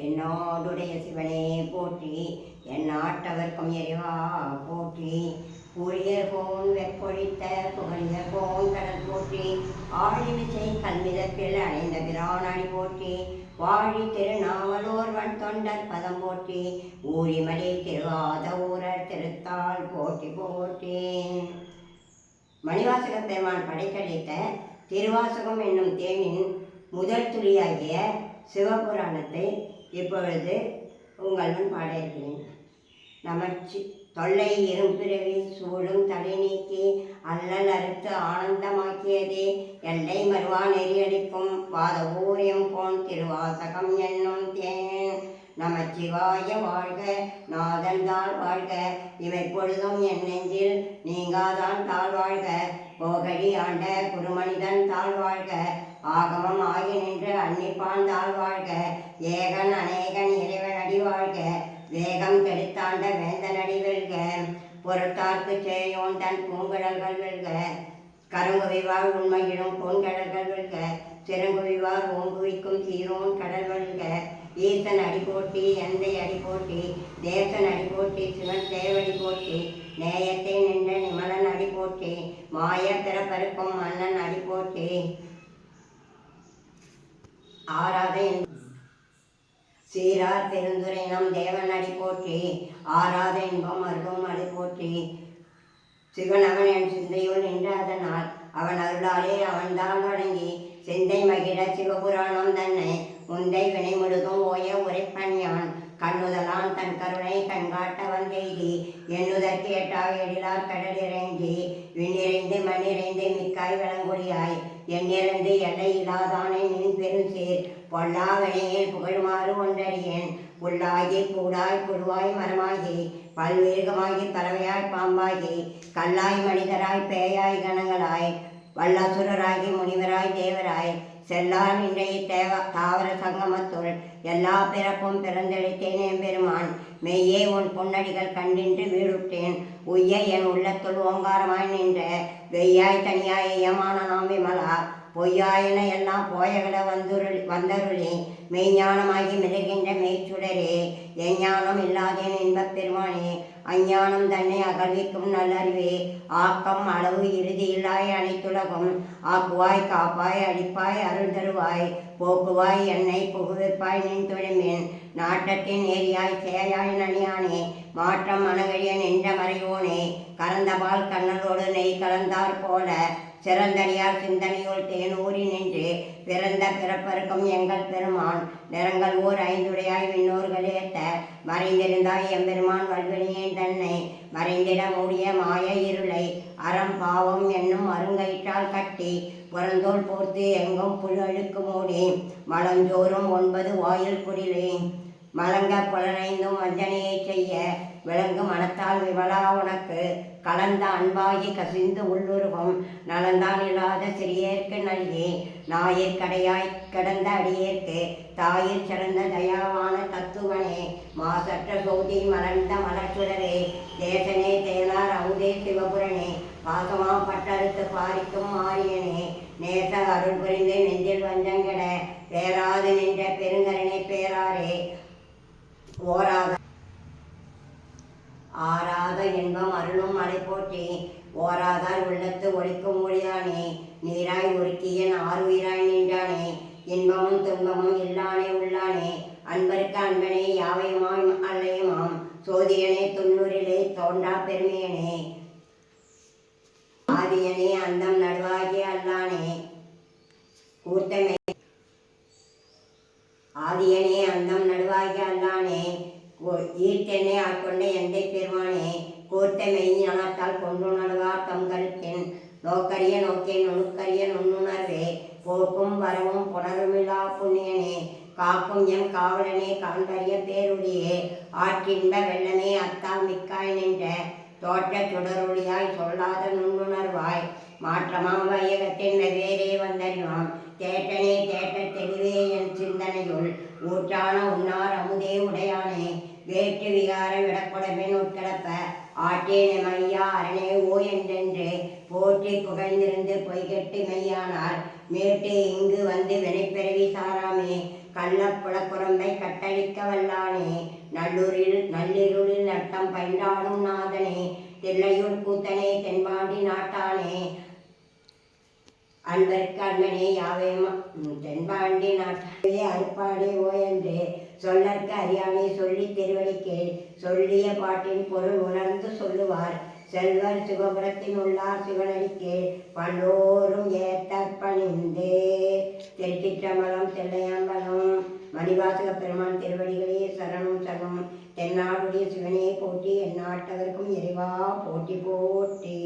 என்னோடுடைய சிவனே போற்றி, என் நாட்டவர்க்கும் எரிவா போற்றி. ஊழியர் போன் வெப்பொழித்த புகழியர் போன் கடல் போற்றி, ஆழிமிசை கல்மிதப்பில் அணைந்த பிரானடி போற்றி. வாழி திருநாவலூர் வன் தொண்டர் பதம் போற்றி, ஊழிமலை திருவாத ஊரர் திருத்தாள் போற்றி போற்றி. மணிவாசக பெருமான் படைத்தளித்த திருவாசகம் என்னும் தேனின் முதல் துளியாகிய சிவபுராணத்தை இப்பொழுது உங்கள் முன் பாட இருக்கிறேன். நமச்சி தொல்லை இரும்பிறவி சூழும் தலை நீக்கி அல்லல் அறுத்து ஆனந்தமாக்கியதே எல்லை மறுவா நெறியடிக்கும் வாத ஊரியம் போன் திருவாசகம் என்னும் தேன். நமச்சிவாய வாழ்க, நாதன் தாழ் வாழ்க, இவை பொழுதும் என் நெஞ்சில் நீங்காதான் தாழ் வாழ்க. போகடி ஆண்ட குருமனிதன் தாழ் வாழ்க, ஆகமம் ஆகி நின்று அன்னிப்பான் தாழ் வாழ்க. ஏகன் அநேகன் இறைவன் அடி வாழ்க, வேகம் கெடுத்தாண்ட வேந்தனடி வெல்க. பொருட்டார்க்கு சேயோன் தன் பூங்கடல்கள் வெல்க, கருங்குவிவார் உண்மையிடும் பூங்கடல்கள் வெல்க. சிறங்குவிவார் ஓங்குவிக்கும் சீரோன் கடல் வெல்க. ஈசன் அடி போட்டி, எந்தை அடி போட்டி, தேசன் அடி போட்டி, சிவன் தேவடி போட்டி. நேயத்தை நின்ற நிமலன் அடி போட்டி, மாய பிறப்பருக்கும் மன்னன் அடி போட்டி. ஆராத சீரார் பெருந்துரை நம் தேவன் அடி போற்றி, ஆராத இன்பம் அருகும் அடி போற்றி. சிவன் அவன் என் சிந்தையுள் நின்ற அதனால், அவன் அருளாலே அவன்தான் வழங்கி சிந்தை மகிழ சிவபுராணம் தன்னை முந்தை வினை முழுதும் ஓய உரைப்பன் யான். கண்ணுதலான் தன் கருணை கண்காட்ட வந்தெய்தி, எண்ணுதற்கு எட்டாக எழிலார் கடல் இறைஞ்சி. விண்ணிறைந்து மண்ணிறைந்து மிக்காய் விளங்குடியாய், எண்ணிறந்து எல்லை இல்லாதானே நின் பெருசேர். பொல்லா வினையில் புகழுமாறு ஒன்றறியேன், புல்லாகி கூடாய் புழுவாய் மரமாகி பல்வேகமாகி பறவையாய் பாம்பாகி கல்லாய் மனிதராய் பேயாய் கணங்களாய் வல்லாசுரராகி முனிவராய் தேவராய் செல்லார் இன்றைய தாவர சங்கமத்துள் எல்லா பிறப்பும் பிறந்தெடுத்தேனே பெருமான். மெய்யே உன் பொன்னடிகள் கண்டின்று வீடுட்டேன், உய்ய என் உள்ளத்துள் ஓங்காரமாய் நின்ற வெய்யாய் தனியாய் ஏமான நாம் விமலா. பொய்யாயன எல்லாம் போயகல வந்தருளே, மெய்ஞானமாகி மிதகின்ற மெய்ச்சுடரே. எஞ்ஞானம் இல்லாதேன் இன்பப் பெருமானே, அஞ்ஞானம் தன்னை அகழ்விக்கும் நல்லறிவே. ஆக்கம் அளவு இறுதி இல்லாய் அனைத்துலகும், ஆக்குவாய் காப்பாய் அழிப்பாய் அருள் தருவாய். போக்குவாய் என்னை புகுவிப்பாய் நின் தொழுமேன், நாட்டத்தின் ஏரியாய் சேயாய் நனியானே. மாற்றம் மனகழிய நின்ற மறையோனே, கறந்தபால் கண்ணலோடு நெய் கலந்தார் போல. சிறந்தடியார் சிந்தனையோல் தேனூறி நின்று பிறந்த பிறப்பருக்கும் எங்கள் பெருமான். நிறங்கள் ஓர் ஐந்துடையாய் விண்ணோர்கள் ஏத்த மறைந்திருந்தாய் எம்பெருமான் வல்வினியேன் தன்னை. மறைந்திட மூடிய மாய இருளை அறம் பாவம் என்னும் அருங்கயிற்றால் கட்டி, புறந்தோல் போர்த்து எங்கும் புழு அழுக்கு மூடி. மலஞ்சோறும் 9 வாயில் குடிலே, மலங்க புலனைந்தும் வஞ்சனையை செய்ய விளங்கு மனத்தால் விமலா உனக்கு. கலந்த அன்பாகி கசிந்து உள்ளுருகும் நலந்தான் இல்லாத சிறியேற்கு நல்கி, நாயிற்கடையாய் கிடந்த அடியேற்கு தாயிற் சிறந்த தயாவான தத்துவனே. மாசற்ற சோதி மலர்ந்த மலர்ச்சுடரே, தேசனே தேனார் அமுதே சிவபுரனே. பாசமா பட்டறுத்து பாரிக்கும் மாரியனே, நேச அருள் புரிந்து நெஞ்சில் வஞ்சங்கட பேராது நின்ற பெருங்கரணை பேராரே. ஓராத ஆராத இன்பம் அருளும் மலை போற்றி, ஓராதார் உள்ளத்து ஒழிக்கும் ஒளியானே. நீராய் உருக்கியன் ஆறுயிராய் நின்றானே, இன்பமும் துன்பமும் இல்லானே உள்ளானே. அன்பருக்கு அன்பனே யாவையுமாய் அல்லையுமாம், சோதியனே துன்னூரிலே தோன்றா பெருமையனே. ஆதியனே அந்தம் நடுவாகி அல்லானே கூர்த்தமை, ஆதியனே அந்தம் நடுவாகி அல்லானே. ஈர்த்தென்னை ஆட்கொண்ட எந்தை பெருமானே, கூர்த்த மெய்ஞானத்தால் கொண்டுணர்வார் தம் கருத்தின். நோக்கரிய நோக்கே நுணுக்கரிய நுண்ணுணர்வே, போக்கும் வரவும் புணருமிழா புண்ணியனே. காக்கும் எம் காவலனே காண்பரிய பேருளியே, ஆற்றின்ப வெள்ளமே அத்தால் மிக்காய் நின்ற தோற்ற சுடருளியாய் சொல்லாத நுண்ணுணர்வாய். மாற்றமாம் வையகத்தின் வெவ்வேறே வந்தறிவாம், தேட்டனே தேட்ட தெளிவே என் சிந்தனையுள். ஊற்றான உன்னார் அமுதே உடையானே, வேற்று விகார விடக்குடமின் உட்கிடப்ப ஆற்றேன மையா அரணே ஓ என்றென்று போற்றி புகழ்ந்திருந்து பொய்கெட்டு மெய்யானார். மேட்டு இங்கு வந்து வினைப்பிறவி சாராமே, கள்ளப்புலக்குரம்பை கட்டழிக்க வல்லானே, நள்ளிருளில் நட்டம் பயின்றாடும் நாதனே, தில்லையூர் கூத்தனே, தென்பாண்டி நாட்டானே, அன்பர்க்கு அன்பனே யாவே தென்பாண்டி நாட்டாவே அறுப்பாடே ஓயன்று சொல்லற்கு அறியானே சொல்லி திருவடிக்கே சொல்லிய பாட்டின் பொருள் உணர்ந்து சொல்லுவார் செல்வர் சிவபுரத்தின் உள்ளார் சிவனடிக்கே பல்லோரும் ஏத்தற்பணிந்தே. திருச்சிற்றம்பலம். தில்லையம்பலம். மணிவாசக பெருமான் திருவடிகளே சரணம் சரணம். தென்னாடுடைய சிவனே போற்றி, எந்நாட்டவர்க்கும் இறைவா போற்றி போற்றி.